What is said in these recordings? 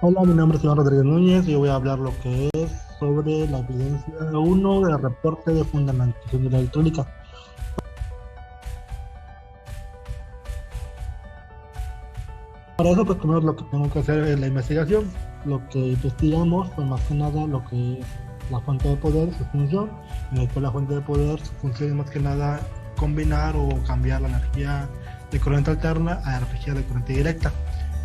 Hola, mi nombre es Iván Rodríguez Núñez y yo voy a hablar lo que es sobre la evidencia uno del reporte de fundamentación de la electrónica. Para eso, pues primero lo que tengo que hacer es la investigación. Lo que investigamos, pues más que nada lo que es la fuente de poder, su función. En el que la fuente de poder, su función es más que nada combinar o cambiar la energía de corriente alterna a energía de corriente directa.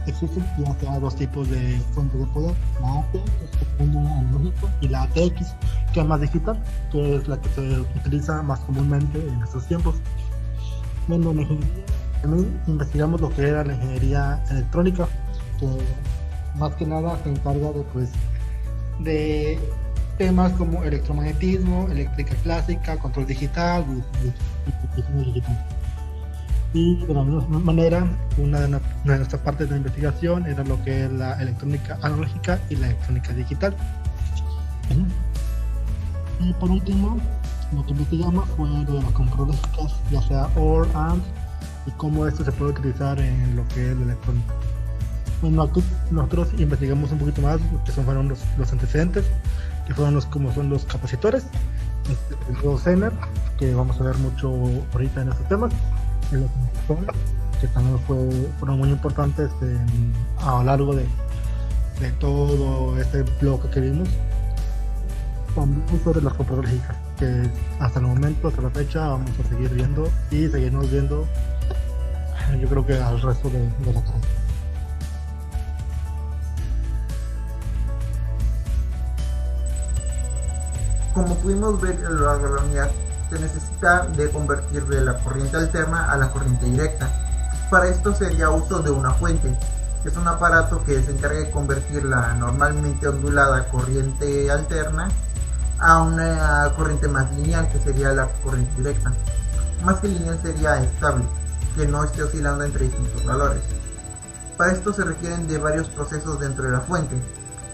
Existen ya sea dos tipos de fuentes de poder, la AP, que es una analógica, y la ATX, que es más digital, que es la que se utiliza más comúnmente en estos tiempos. Bueno, la ingeniería, también investigamos lo que era la ingeniería electrónica, que más que nada se encarga de, pues, de temas como electromagnetismo, eléctrica clásica, control digital y diseño digital. Y de la misma manera, una de nuestras partes de investigación era lo que es la electrónica analógica y la electrónica digital. Ujú. Y por último, lo que investigamos fue de las computadoras lógicas, ya sea OR, AND, y cómo esto se puede utilizar en lo que es la electrónica. Bueno, aquí nosotros investigamos un poquito más lo que fueron los antecedentes, que fueron como son los capacitores, el nuevo Zener, que vamos a ver mucho ahorita en estos temas, y los inductores, que también fueron muy importantes a lo largo de todo este bloque que vimos. También sobre las computadoras lógicas, que hasta el momento, hasta la fecha, vamos a seguir viendo y seguirnos viendo, yo creo que al resto de la carrera. Como pudimos ver a lo largo de la unidad, se necesita de convertir de la corriente alterna a la corriente directa. Para esto sería uso de una fuente, que es un aparato que se encarga de convertir la normalmente ondulada corriente alterna a una corriente más lineal, que sería la corriente directa. Más que lineal sería estable, que no esté oscilando entre distintos valores. Para esto se requieren de varios procesos dentro de la fuente,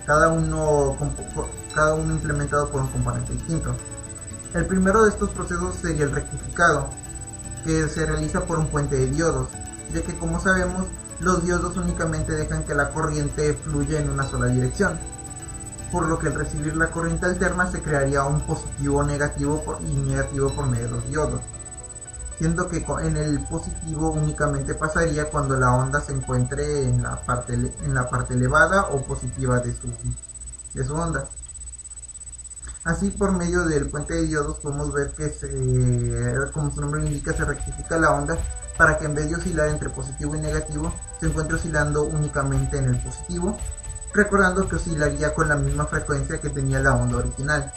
cada uno, cada uno implementado por un componente distinto. El primero de estos procesos sería el rectificado, que se realiza por un puente de diodos, ya que como sabemos, los diodos únicamente dejan que la corriente fluya en una sola dirección, por lo que al recibir la corriente alterna se crearía un positivo negativo y negativo por medio de los diodos, siendo que en el positivo únicamente pasaría cuando la onda se encuentre en la parte elevada o positiva de su onda. Así, por medio del puente de diodos podemos ver que como su nombre indica, se rectifica la onda para que en vez de oscilar entre positivo y negativo se encuentre oscilando únicamente en el positivo, recordando que oscilaría con la misma frecuencia que tenía la onda original,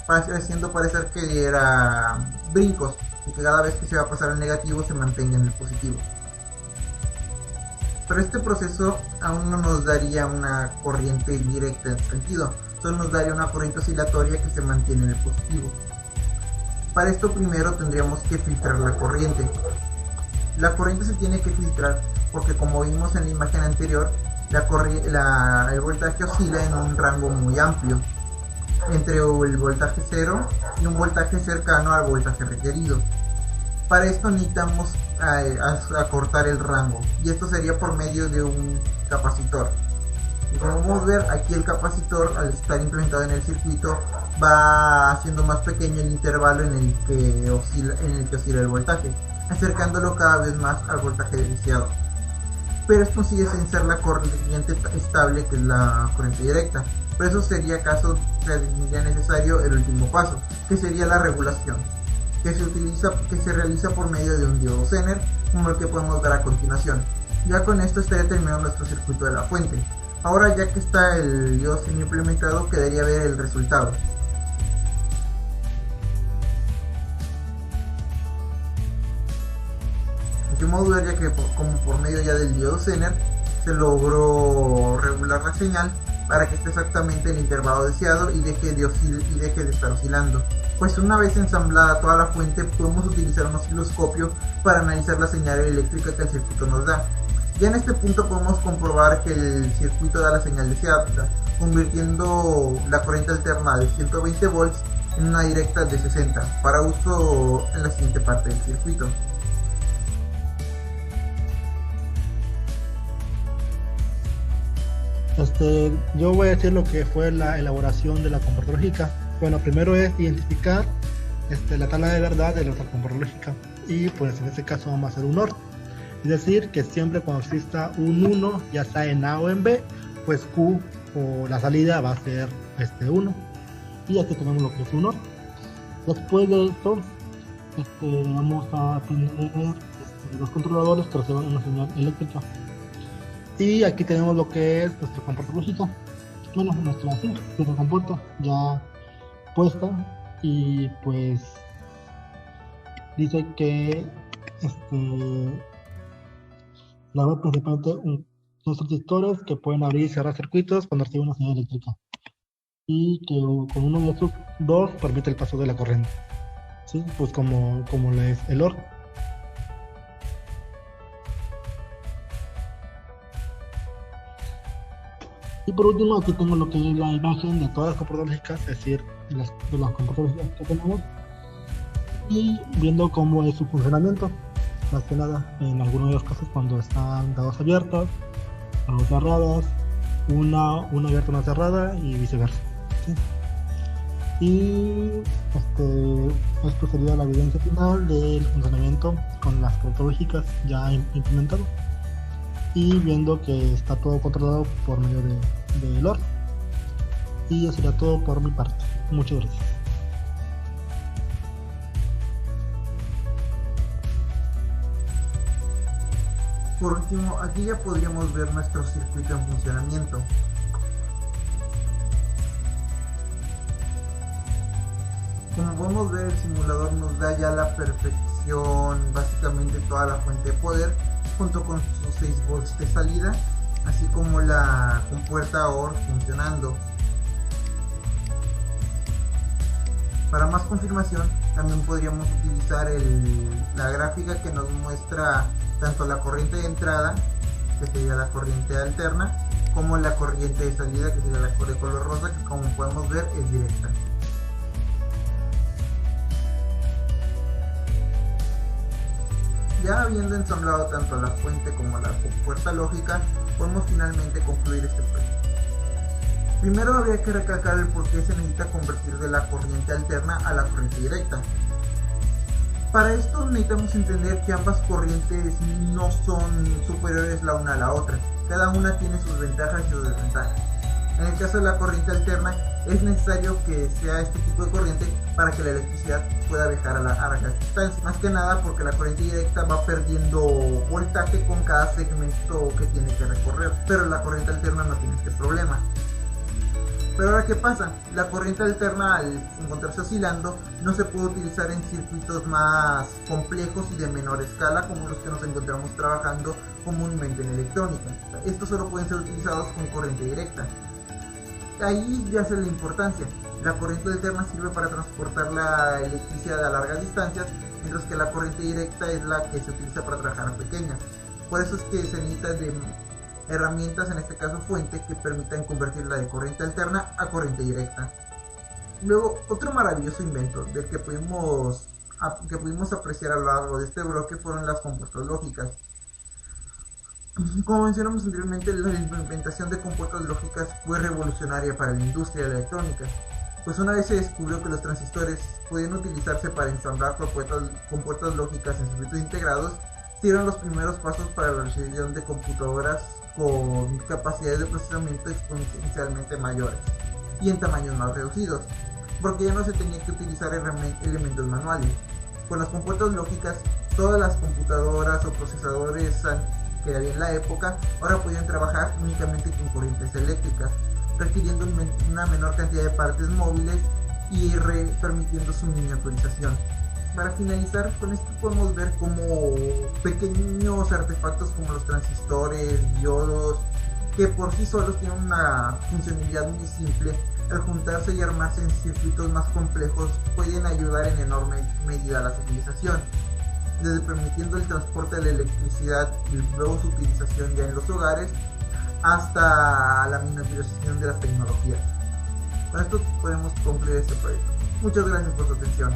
haciendo parecer que era brincos y que cada vez que se va a pasar al negativo se mantenga en el positivo. Pero este proceso aún no nos daría una corriente directa en sentido, solo nos daría una corriente oscilatoria que se mantiene en el positivo. Para esto primero tendríamos que filtrar la corriente. La corriente se tiene que filtrar porque, como vimos en la imagen anterior, el voltaje oscila en un rango muy amplio, entre el voltaje cero y un voltaje cercano al voltaje requerido. Para esto necesitamos acortar el rango, y esto sería por medio de un capacitor. Y como podemos ver, aquí el capacitor, al estar implementado en el circuito, va haciendo más pequeño el intervalo en el que oscila el voltaje, acercándolo cada vez más al voltaje deseado. Pero esto sigue sin ser la corriente estable, que es la corriente directa. Por eso sería necesario el último paso, que sería la regulación, que se realiza por medio de un diodo Zener, como el que podemos ver a continuación. Ya con esto estaría terminado nuestro circuito de la fuente. Ahora, ya que está el diodo Zener implementado, quedaría ver el resultado. De modo ver, ya que como por medio ya del diodo Zener se logró regular la señal para que esté exactamente en el intervalo deseado y deje de estar oscilando. Pues una vez ensamblada toda la fuente, podemos utilizar un osciloscopio para analizar la señal eléctrica que el circuito nos da. Ya en este punto podemos comprobar que el circuito da la señal deseada, convirtiendo la corriente alterna de 120 volts en una directa de 60, para uso en la siguiente parte del circuito. Yo voy a decir lo que fue la elaboración de la computadora lógica. Bueno, primero es identificar la tabla de verdad de nuestra computadora lógica, y pues en este caso vamos a hacer un OR. Es decir, que siempre cuando exista un 1, ya sea en A o en B, pues Q o la salida va a ser 1. Y aquí tenemos lo que es un OR. Después de esto, vamos a aprender los controladores que reciben una señal eléctrica. Y aquí tenemos lo que es nuestra computadora lógica. Bueno, nuestra compuerta ya puesta, y pues dice que la web principalmente son transistores que pueden abrir y cerrar circuitos cuando reciben una señal eléctrica, y que con uno de esos dos permite el paso de la corriente, ¿sí? Pues como es el OR. Y por último, aquí tengo lo que es la imagen de todas las computadoras lógicas, es decir, de las computadoras lógicas que tenemos, y viendo cómo es su funcionamiento, más que nada en algunos de los casos cuando están dados abiertas, dados cerradas, una abierta, una cerrada, y viceversa, ¿sí? Y esto sería la evidencia final del funcionamiento con las computadoras lógicas ya implementado, y viendo que está todo controlado por medio de OR. Y eso sería todo por mi parte. Muchas gracias. Por último, aquí ya podríamos ver nuestro circuito en funcionamiento. Como podemos ver, el simulador nos da ya la perfección, básicamente toda la fuente de poder, junto con sus 6 volts de salida, así como la compuerta OR funcionando. Para más confirmación, también podríamos utilizar la gráfica que nos muestra tanto la corriente de entrada, que sería la corriente alterna, como la corriente de salida, que sería la de color rosa, que como podemos ver es directa. Ya habiendo ensamblado tanto la fuente como la compuerta lógica, podemos finalmente concluir este proyecto. Primero habría que recalcar el por qué se necesita convertir de la corriente alterna a la corriente directa. Para esto necesitamos entender que ambas corrientes no son superiores la una a la otra, cada una tiene sus ventajas y sus desventajas. En el caso de la corriente alterna, es necesario que sea este tipo de corriente para que la electricidad pueda viajar a largas distancias. Más que nada porque la corriente directa va perdiendo voltaje con cada segmento que tiene que recorrer, pero la corriente alterna no tiene este problema. Pero ahora, ¿qué pasa? La corriente alterna, al encontrarse oscilando, no se puede utilizar en circuitos más complejos y de menor escala como los que nos encontramos trabajando comúnmente en electrónica. Estos solo pueden ser utilizados con corriente directa. Ahí ya se la importancia. La corriente alterna sirve para transportar la electricidad a largas distancias, mientras que la corriente directa es la que se utiliza para trabajar a pequeñas. Por eso es que se necesita de herramientas, en este caso fuente, que permitan convertirla de corriente alterna a corriente directa. Luego, otro maravilloso invento del que pudimos apreciar a lo largo de este bloque fueron las compuertas lógicas. Como mencionamos anteriormente, la implementación de compuertas lógicas fue revolucionaria para la industria de la electrónica, pues una vez se descubrió que los transistores podían utilizarse para ensamblar compuertas lógicas en circuitos integrados, se dieron los primeros pasos para la realización de computadoras con capacidades de procesamiento exponencialmente mayores y en tamaños más reducidos, porque ya no se tenía que utilizar elementos manuales. Con las compuertas lógicas, todas las computadoras o procesadores que había en la época ahora podían trabajar únicamente con corrientes eléctricas, requiriendo una menor cantidad de partes móviles y permitiendo su miniaturización. Para finalizar, con esto podemos ver como pequeños artefactos como los transistores, diodos, que por sí solos tienen una funcionalidad muy simple, al juntarse y armarse en circuitos más complejos pueden ayudar en enorme medida a la civilización, desde permitiendo el transporte de la electricidad y luego su utilización ya en los hogares, hasta la miniaturización de las tecnologías. Con esto podemos concluir este proyecto. Muchas gracias por su atención.